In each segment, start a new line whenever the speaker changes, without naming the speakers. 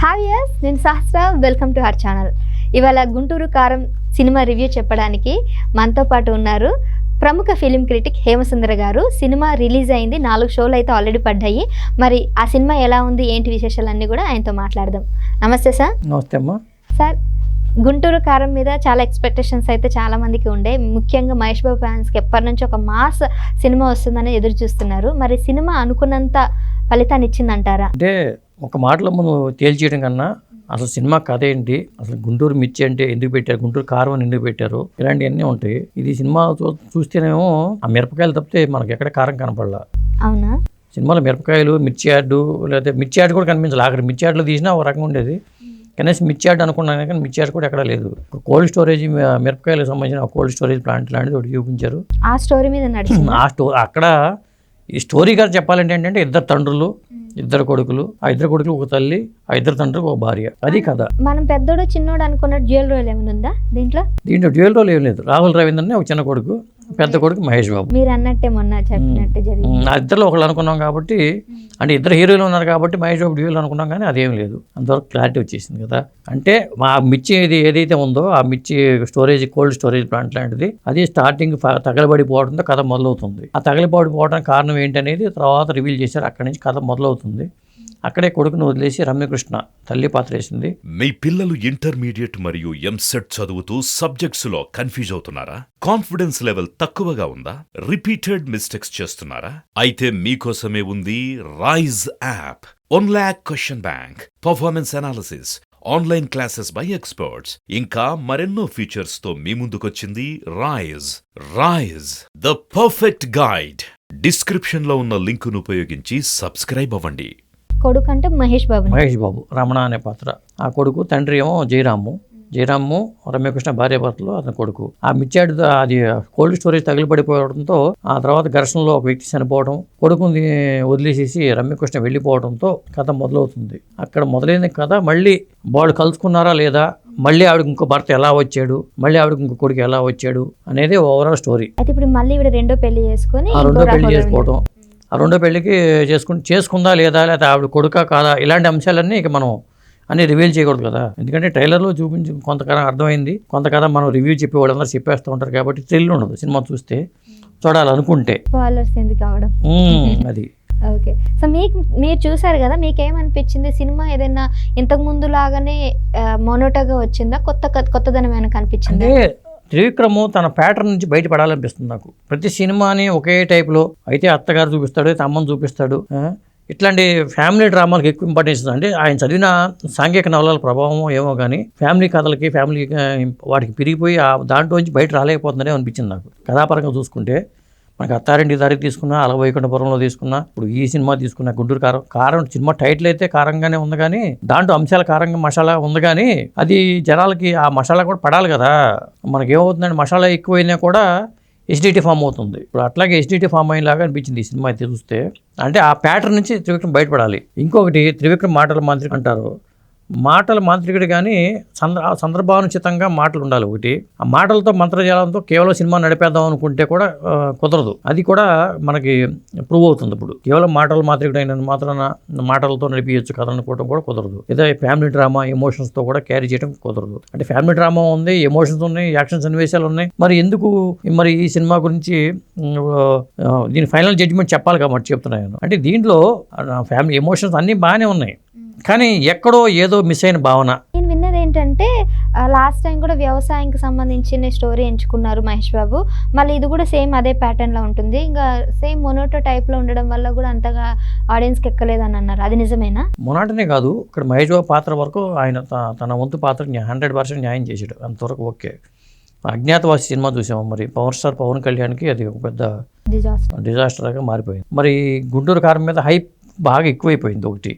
Hi yes, నేను Sahasra. Welcome to our channel. ఇవాళ గుంటూరు కారం సినిమా రివ్యూ చెప్పడానికి మనతో పాటు ఉన్నారు ప్రముఖ ఫిలిం క్రిటిక్ హేమసుందర గారు. సినిమా రిలీజ్ అయింది, 4 షోలు అయితే ఆల్రెడీ పడ్డాయి. మరి ఆ సినిమా ఎలా ఉంది, ఏంటి విశేషాలన్నీ కూడా ఆయనతో మాట్లాడదాం. నమస్తే సార్.
నమస్తే అమ్మా.
సార్, గుంటూరు కారం మీద చాలా ఎక్స్పెక్టేషన్స్ అయితే చాలా మందికి ఉండే, ముఖ్యంగా మహేష్ బాబు ఫ్యాన్స్కి ఎప్పటి నుంచి ఒక మాస్ సినిమా వస్తుందని ఎదురు చూస్తున్నారు. మరి సినిమా అనుకున్నంత ఫలితాన్ని ఇచ్చిందంటారా?
అంటే ఒక మాటలో మనం తేల్చేయడం కన్నా అసలు సినిమా కథ ఏంటి, అసలు గుంటూరు మిర్చి అంటే ఎందుకు పెట్టారు, గుంటూరు కారం అని ఎందుకు పెట్టారు, ఇలాంటివన్నీ ఉంటాయి. ఇది సినిమా చూస్తేనేమో ఆ మిరపకాయలు తప్పితే మనకి ఎక్కడ కారం కనపడలా. అవునా? సినిమాలో మిరపకాయలు, మిర్చి యార్డు, లేకపోతే మిర్చి యార్డు కూడా కనిపించాలి. అక్కడ మిర్చి యార్డులో తీసినా ఒక రకంగా ఉండేది, కనీసం మిర్చి యార్డు అనుకున్నాను కానీ మిర్చి యార్డు కూడా ఎక్కడ లేదు. కోల్డ్ స్టోరేజ్, మిరపకాయలకు సంబంధించిన కోల్డ్ స్టోరేజ్ ప్లాంట్ లాంటిది ఒకటి చూపించారు. ఆ స్టోరీ మీద అక్కడ ఈ స్టోరీ గారు చెప్పాలంటే ఏంటంటే ఇద్దరు తండ్రులు, ఇద్దరు కొడుకులు, ఆ ఇద్దరు కొడుకులు ఒక తల్లి, ఆ ఇద్దరు తండ్రులు ఒక భార్య, అది కథ.
మనం పెద్దోడు చిన్నోడు అనుకున్న డ్యూయల్ రోల్ ఏమైనా ఉందా దీంట్లో?
డ్యూయల్ రోల్ ఏం లేదు. రాహుల్ రవీంద్రని ఒక చిన్న కొడుకు, పెద్ద కొడుకు మహేష్ బాబు.
మీరు అన్నట్టే మొన్న చెప్పినట్టు జరిగింది.
ఆ ఇద్దరు ఒకళ్ళు అనుకున్నాం కాబట్టి, అంటే ఇద్దరు హీరోలు ఉన్నారు కాబట్టి మహేష్ బాబు డ్యూయల్ అనుకున్నాం, కానీ అదేం లేదు. అంతవరకు క్లారిటీ వచ్చేసింది కదా. అంటే మా మిర్చి ఏదైతే ఉందో ఆ మిర్చి స్టోరేజ్, కోల్డ్ స్టోరేజ్ ప్లాంట్ లాంటిది, అది స్టార్టింగ్ తగలబడిపోవడంతో కథ మొదలవుతుంది. ఆ తగలబడిపోవడానికి కారణం ఏంటనేది తర్వాత రివీల్ చేశారు. అక్కడి నుంచి కథ మొదలవుతుంది. అక్కడే కొడుకును వదిలేసి రమ్యకృష్ణ తల్లి పాత్ర వేసింది.
మీ పిల్లలు ఇంటర్మీడియట్ మరియు ఎంసెట్ చదువుతూ సబ్జెక్ట్స్ లో కన్ఫ్యూజ్ అవుతున్నారా? కాన్ఫిడెన్స్ లెవెల్ తక్కువగా ఉందా? రిపీటెడ్ మిస్టేక్స్ చేస్తున్నారా? అయితే మీకోసమే ఉంది Rise app. 1 lakh question bank, performance analysis, online classes by experts, ఇంకా మరెన్నో ఫీచర్స్ తో మీ ముందుకొచ్చింది Rise the perfect guide. Description లో ఉన్న లింకును ఉపయోగించి సబ్స్క్రైబ్ అవ్వండి.
కొడుకు అంటే మహేష్ బాబు,
రమణ అనే పాత్ర. ఆ కొడుకు, తండ్రి ఏమో జయరాము, రమ్యకృష్ణ భార్య భర్తలు అతని కొడుకు. ఆ మిర్చాడు అది కోల్డ్ స్టోరేజ్ తగిలిపడిపోవడంతో ఆ తర్వాత ఘర్షణలో ఒక వ్యక్తి చనిపోవడం, కొడుకుని వదిలేసేసి రమ్యకృష్ణ వెళ్ళిపోవడంతో కథ మొదలవుతుంది. అక్కడ మొదలైన కథ మళ్ళీ వాళ్ళు కలుసుకున్నారా లేదా, మళ్ళీ ఆవిడకి ఇంకో భర్త ఎలా వచ్చాడు, మళ్ళీ ఆవిడకి ఇంకో కొడుకు ఎలా వచ్చాడు అనేది ఓవరాల్ స్టోరీ.
అయితే ఇప్పుడు మళ్ళీ రెండో పెళ్లి
చేసుకోవడం, ఆ రెండో పెళ్లికి చేసుకుందా లేదా, లేకపోతే ఆవిడ కొడుకా కాదా, ఇలాంటి అంశాలన్నీ ఇక మనం అన్నీ రివీల్ చేయకూడదు కదా. ఎందుకంటే ట్రైలర్లో చూపించి కొంతకాలం అర్థమైంది, కొంతకాలం మనం రివ్యూ చెప్పి వాళ్ళందరూ చెప్పేస్తూ ఉంటారు కాబట్టి థ్రిల్ ఉండదు సినిమా చూస్తే, చూడాలనుకుంటే. అది
ఓకే. సో మీరు చూసారు కదా, మీకేమనిపించింది? సినిమా ఏదైనా ఇంతకు ముందు లాగానే మోనోటోగా వచ్చిందా, కొత్తదనం ఏమైనా కనిపించింది?
త్రివిక్రమ్ తన ప్యాటర్న్ నుంచి బయటపడాలనిపిస్తుంది నాకు. ప్రతి సినిమాని ఒకే టైప్లో అయితే అత్తగారు చూపిస్తాడు, అయితే అమ్మని చూపిస్తాడు, ఇట్లాంటి ఫ్యామిలీ డ్రామాలకు ఎక్కువ ఇంపార్టెన్స్ ఇస్తుంది. అంటే ఆయన చదివిన సాంఘిక నవలల ప్రభావం ఏమో కానీ ఫ్యామిలీ కథలకి, ఫ్యామిలీ వాటికి పెరిగిపోయి ఆ దాంట్లో నుంచి బయట రాలేకపోతుందనే అనిపించింది నాకు. కథాపరంగా చూసుకుంటే మనకి అత్తారింటి దారికి తీసుకున్నా, అలవైకుంఠపురంలో తీసుకున్నా, ఇప్పుడు ఈ సినిమా తీసుకున్నా, గుంటూరు కారం సినిమా టైటిల్ అయితే కారంగానే ఉంది కానీ దాంట్లో అంశాల కారంగా మసాలా ఉంది కానీ అది జనాలకి ఆ మసాలా కూడా పడాలి కదా. మనకేమవుతుందంటే మసాలా ఎక్కువైనా కూడా ఎసిడిటీ ఫామ్ అవుతుంది. ఇప్పుడు అట్లాగే ఎసిడిటీ ఫామ్ అయ్యేలాగా అనిపించింది ఈ సినిమా అయితే చూస్తే. అంటే ఆ ప్యాటర్న్ నుంచి త్రివిక్రమ్ బయటపడాలి. ఇంకొకటి, త్రివిక్రమ్ మాటల మాంత్రికుడు అంటారు. మాటల మాంత్రికుడు కానీ సందర్భానుచితంగా మాటలు ఉండాలి. ఒకటి, ఆ మాటలతో మంత్రజాలంతో కేవలం సినిమా నడిపేద్దాం అనుకుంటే కూడా కుదరదు. అది కూడా మనకి ప్రూవ్ అవుతుంది. ఇప్పుడు కేవలం మాటల మాంత్రికుడు అయిన మాత్రాన మాటలతో నడిపించచ్చు కథ అనుకోవడం కూడా కుదరదు. ఏదో ఫ్యామిలీ డ్రామా ఎమోషన్స్తో కూడా క్యారీ చేయడం కుదరదు. అంటే ఫ్యామిలీ డ్రామా ఉంది, ఎమోషన్స్ ఉన్నాయి, యాక్షన్ సన్నివేశాలు ఉన్నాయి. మరి ఎందుకు ఈ సినిమా గురించి దీని ఫైనల్ జడ్జిమెంట్ చెప్పాలి కాబట్టి చెప్తున్నాను. అంటే దీంట్లో ఫ్యామిలీ ఎమోషన్స్ అన్నీ బాగానే ఉన్నాయి, కానీ ఎక్కడో ఏదో మిస్ అయిన భావన.
నేను విన్నది ఏంటంటే లాస్ట్ టైం కూడా వ్యవసాయానికి సంబంధించిన స్టోరీ ఎంచుకున్నారు మహేష్ బాబు, మళ్ళీ ఇది కూడా సేమ్ అదే ప్యాటర్న్ లో ఉంటుంది. ఇంకా సేమ్ మొనోటో టైప్ లో ఉండడం వల్ల కూడా అంతగా ఆడియన్స్కి ఎక్కలేదని అన్నారు. అది నిజమేనా?
మొనాటనే కాదు, ఇక్కడ మహేష్ బాబు పాత్ర వరకు ఆయన తన వంతు పాత్ర 100% న్యాయం చేసాడు, అంతవరకు ఓకే. అజ్ఞాతవాసి సినిమా చూసాము, మరి పవర్ స్టార్ పవన్ కళ్యాణ్కి అది ఒక పెద్ద డిజాస్టర్గా మారిపోయింది. మరి గుంటూరు కారం మీద హైప్ బాగా ఎక్కువైపోయింది. ఒకటి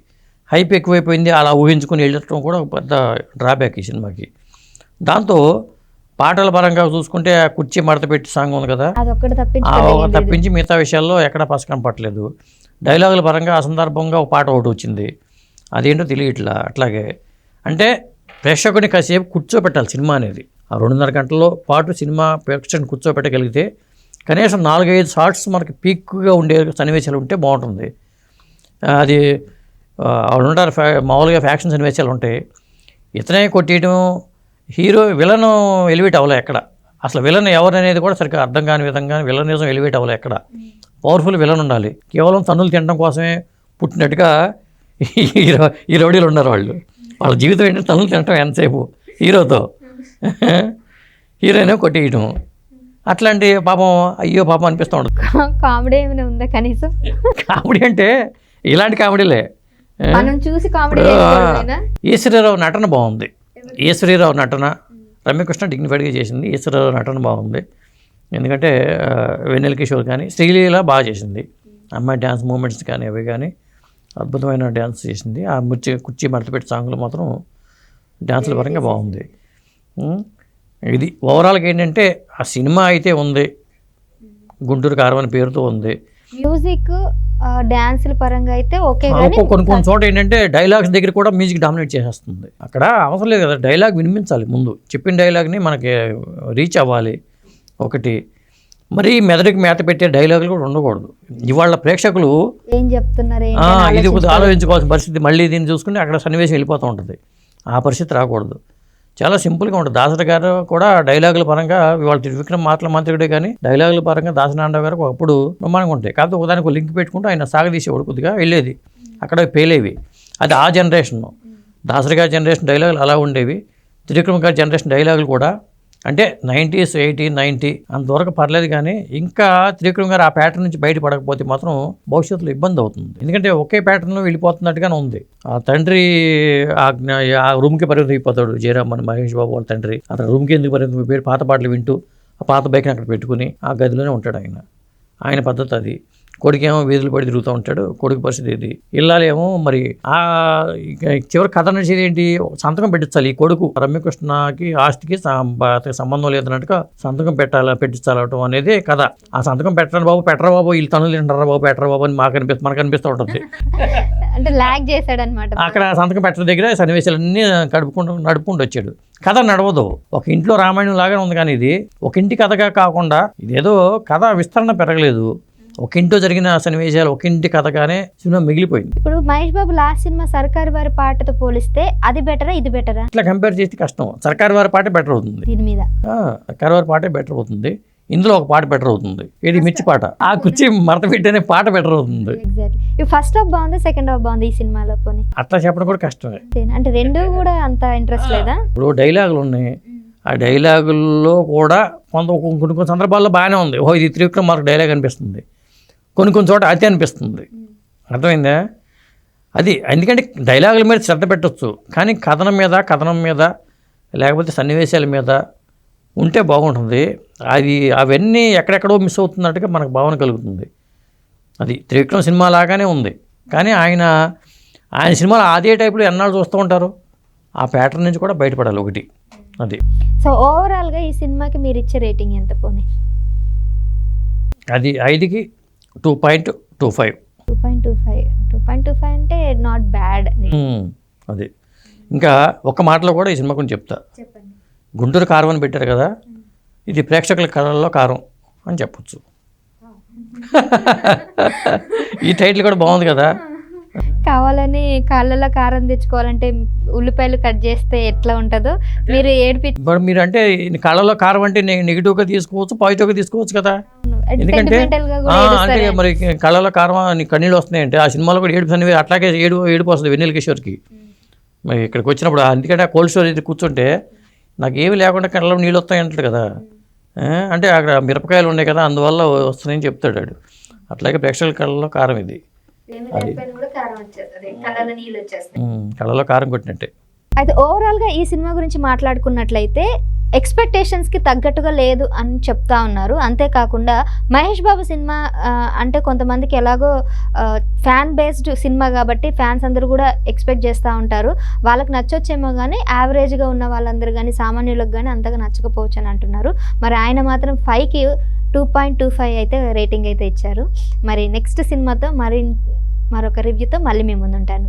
హైప్ ఎక్కువైపోయింది, అలా ఊహించుకుని వెళ్ళటం కూడా ఒక పెద్ద డ్రాబ్యాక్ ఈ సినిమాకి. దాంతో పాటల పరంగా చూసుకుంటే ఆ కుర్చీ మడత పెట్టి సాంగ్ ఉంది కదా, తప్పించి మిగతా విషయాల్లో ఎక్కడ పసకం పట్టలేదు. డైలాగుల పరంగా అసందర్భంగా ఒక పాట ఒకటి వచ్చింది, అదేంటో తెలియట్లా. అట్లాగే అంటే ప్రేక్షకుని కాసేపు కూర్చోబెట్టాలి సినిమా అనేది. ఆ 2.5 గంటల పాటు సినిమా ప్రేక్షకుని కూర్చోబెట్టగలిగితే కనీసం 4-5 షార్ట్స్ మనకి పీక్గా ఉండే సన్నివేశాలు ఉంటే బాగుంటుంది. అది వాళ్ళు ఉంటారు మామూలుగా ఫ్యాక్షన్ సన్నివేశాలు ఉంటాయి, ఇతనే కొట్టేయడం, హీరో విలన్ ఎలివేట్ అవ్వలే ఎక్కడ, అసలు విలన్ ఎవరు అనేది కూడా సరిగ్గా అర్థం కాని విధంగా విలనిజం ఎలివేట్ అవ్వలే ఎక్కడ. పవర్ఫుల్ విలన్ ఉండాలి, కేవలం తన్నులు తినడం కోసమే పుట్టినట్టుగా ఈ రౌడీలు ఉన్నారు. వాళ్ళ జీవితం ఏంటంటే తన్నులు తినటం ఎంతసేపు హీరోతో, హీరోయిన్ కొట్టేయటం, అట్లాంటి పాపం అయ్యో పాపం అనిపిస్తూ ఉంటుంది.
కామెడీ ఏమైనా ఉందా కనీసం?
కామెడీ అంటే ఇలాంటి కామెడీలే
మనం చూసి కామెడీ.
ఈశ్వరీరావు నటన బాగుంది, ఈశ్వరీరావు నటన, రమ్యకృష్ణ డిగ్నిఫైడ్గా చేసింది, ఈశ్వరీరావు నటన బాగుంది. ఎందుకంటే వెన్నెల కిషోర్ కానీ శ్రీలీల బాగా చేసింది, అమ్మాయి డ్యాన్స్ మూమెంట్స్ కానీ అవి కానీ అద్భుతమైన డ్యాన్స్ చేసింది. ఆ కుర్చీ మడతపెట్టి సాంగ్లో మాత్రం డ్యాన్సుల పరంగా బాగుంది. ఇది ఓవరాల్గా ఏంటంటే ఆ సినిమా అయితే ఉంది, గుంటూరు కారం అనే పేరుతో ఉంది.
మ్యూజిక్ డ్యాన్సుల పరంగా అయితే ఓకే,
కొన్ని చోట ఏంటంటే డైలాగ్స్ దగ్గర కూడా మ్యూజిక్ డామినేట్ చేసేస్తుంది. అక్కడ అవసరం లేదు కదా, డైలాగ్ వినిపించాలి, ముందు చెప్పిన డైలాగ్ని మనకి రీచ్ అవ్వాలి. ఒకటి మరీ మెదడుకి మేత పెట్టే డైలాగులు కూడా ఉండకూడదు. ఇవాళ ప్రేక్షకులు
ఏం చెప్తున్నారు
ఇది ఆలోచించుకోవాల్సిన పరిస్థితి, మళ్ళీ దీన్ని చూసుకుంటే అక్కడ సన్నివేశం వెళ్ళిపోతూ ఉంటుంది. ఆ పరిస్థితి రాకూడదు, చాలా సింపుల్గా ఉంటుంది. దాసరి గారు కూడా డైలాగుల పరంగా ఇవాళ త్రివిక్రమ్ మాటల మంత్రుడే కానీ డైలాగుల పరంగా దాసనారాయణ గారు ఒకప్పుడు బ్రహ్మాండంగా ఉంటాయి. కాకపోతే ఒకదానికి లింక్ పెట్టుకుంటూ ఆయన సాగదీసేవాడు, కొద్దిగా వెళ్ళేది, అక్కడ పేలేవి. అది ఆ జనరేషన్, దాసరి గారి జనరేషన్ డైలాగులు అలా ఉండేవి. త్రివిక్రమ్ గారి జనరేషన్ డైలాగులు కూడా అంటే 90s 80 90 అంతవరకు పర్లేదు. కానీ ఇంకా త్రివిక్రమ్ గారు ఆ ప్యాటర్న్ నుంచి బయటపడకపోతే మాత్రం భవిష్యత్తులో ఇబ్బంది అవుతుంది. ఎందుకంటే ఒకే ప్యాటర్న్లో వెళ్ళిపోతున్నట్టుగానే ఉంది. ఆ తండ్రి ఆ రూమ్కి పరిమితం అయిపోతాడు, జయరామన్ మహేష్ బాబు వాళ్ళ తండ్రి. అతను రూమ్కి ఎందుకు పరిమితం అయిపోయి పాత పాటలు వింటూ ఆ పాత బైక్ని అక్కడ పెట్టుకుని ఆ గదిలోనే ఉంటాడు. ఆయన పద్ధతి అది. కొడుకేమో వీధులు పడి తిరుగుతూ ఉంటాడు, కొడుకు పరిస్థితి ఇది. ఇల్లాలేమో మరి ఆ చివరి కథ నడిచేది ఏంటి, సంతకం పెట్టించాలి. ఈ కొడుకు రమ్యకృష్ణకి ఆస్తికి సంబంధం లేదన్నట్టుగా సంతకం పెట్టించాలటం అనేది కథ. ఆ సంతకం పెట్టరా బాబు వీళ్ళు తనులు తింటారా బాబు పెట్టరా బాబు అని మనకు అనిపిస్తూ ఉంటుంది.
అంటే లాగ్ చేశాడు అనమాట.
అక్కడ సంతకం పెట్టడం దగ్గర సన్నివేశాలన్నీ నడుపుకుంటూ వచ్చాడు. కథ నడవదు, ఒక ఇంట్లో రామాయణం లాగానే ఉంది. కానీ ఇది ఒక ఇంటి కథగా కాకుండా ఇదేదో కథ విస్తరణ పెరగలేదు, ఒక ఇంట్లో జరిగిన సన్నివేశాలు ఒక ఇంటి కథగానే సినిమా మిగిలిపోయింది.
ఇప్పుడు మహేష్ బాబు లాస్ట్ సినిమా సర్కారు వారి పాటతో పోలిస్తే అది బెటరా ఇది బెటరా?
ఇట్లా కంపేర్ చేస్తే కష్టం. సర్కారు వారి పాటే బెటర్ అవుతుంది, దీని మీద సర్కారు వారి పాటే బెటర్ అవుతుంది. ఇందులో ఒక పాట బెటర్ అవుతుంది, ఇది మిర్చి పాట. ఆ కుర్చీ మడత పెట్టేనే పాట బెటర్ అవుతుంది.
ఫస్ట్ హాఫ్ బాగుంది, సెకండ్ హాఫ్ బాగుంది ఈ సినిమాలో. పోనీ అట్లా
చెప్పడం కూడా కష్టమే.
అంటే రెండు కూడా అంత ఇంట్రెస్ట్ లేదా?
ఇప్పుడు డైలాగులు ఉన్నాయి, ఆ డైలాగుల్లో కూడా కొన్ని సందర్భాల్లో బాగానే ఉంది. ఇది త్రివిక్రమ్ మార్క్ డైలాగ్ అనిపిస్తుంది, కొన్ని చోట అతి అనిపిస్తుంది. అర్థమైందా? అది ఎందుకంటే డైలాగుల మీద శ్రద్ధ పెట్టవచ్చు, కానీ కథనం మీద లేకపోతే సన్నివేశాల మీద ఉంటే బాగుంటుంది. అవన్నీ ఎక్కడెక్కడో మిస్ అవుతున్నట్టుగా మనకు భావన కలుగుతుంది. అది త్రివిక్రమ్ సినిమా లాగానే ఉంది, కానీ ఆయన సినిమాలు అదే టైపులో ఎన్నాళ్ళు చూస్తూ ఉంటారు. ఆ ప్యాటర్న్ నుంచి కూడా బయటపడాలి ఒకటి. అది
సో ఓవరాల్గా ఈ సినిమాకి మీరు ఇచ్చే రేటింగ్ ఎంత? పోనీ
అది 5కి 2.25.
2.25 అంటే నాట్ బ్యాడ్.
అది ఇంకా ఒక మాటలో కూడా ఈ సినిమా గురించి చెప్తా. గుంటూరు కారం అని పెట్టారు కదా, ఇది ప్రేక్షకుల కళల్లో కారం అని చెప్పచ్చు. ఈ టైటిల్ కూడా బాగుంది కదా.
కావాలని కాళ్ళలో కారం తెచ్చుకోవాలంటే ఉల్లిపాయలు కట్ చేస్తే ఎట్లా ఉంటుందో మీరు
ఇప్పుడు మీరు అంటే కళ్ళలో కారం అంటే నెగిటివ్గా తీసుకోవచ్చు, పాజిటివ్గా తీసుకోవచ్చు కదా. ఎందుకంటే అంటే మరి కళ్ళలో కారం కన్నీళ్ళు వస్తున్నాయంటే ఆ సినిమాలో కూడా ఏడుపు అనేవి అట్లాగే ఏడుపు వస్తుంది వెన్నెల కిషోర్కి. మరి ఇక్కడికి వచ్చినప్పుడు ఎందుకంటే ఆ కోల్డ్ స్టోరేజ్ కూర్చుంటే నాకు ఏమి లేకుండా కళ్ళలో నీళ్ళు వస్తాయి అంటాడు కదా. అంటే అక్కడ మిరపకాయలు ఉన్నాయి కదా అందువల్ల వస్తున్నాయని చెప్తాడు వాడు. అట్లాగే ప్రేక్షకుల కళ్ళలో కారం ఇది, కళ్ళలో కారం కొట్టినట్టే.
అయితే ఓవరాల్గా ఈ సినిమా గురించి మాట్లాడుకున్నట్లయితే ఎక్స్పెక్టేషన్స్కి తగ్గట్టుగా లేదు అని చెప్తా ఉన్నారు. అంతేకాకుండా మహేష్ బాబు సినిమా అంటే కొంతమందికి ఎలాగో ఫ్యాన్ బేస్డ్ సినిమా కాబట్టి ఫ్యాన్స్ అందరూ కూడా ఎక్స్పెక్ట్ చేస్తూ ఉంటారు. వాళ్ళకి నచ్చొచ్చేమో కానీ యావరేజ్గా ఉన్న వాళ్ళందరూ కానీ సామాన్యులకు కానీ అంతగా నచ్చకపోవచ్చు అని అంటున్నారు. మరి ఆయన మాత్రం 5కి 2.25 అయితే రేటింగ్ అయితే ఇచ్చారు. మరి నెక్స్ట్ సినిమాతో మరొక రివ్యూతో మళ్ళీ మేము ముందుంటాను.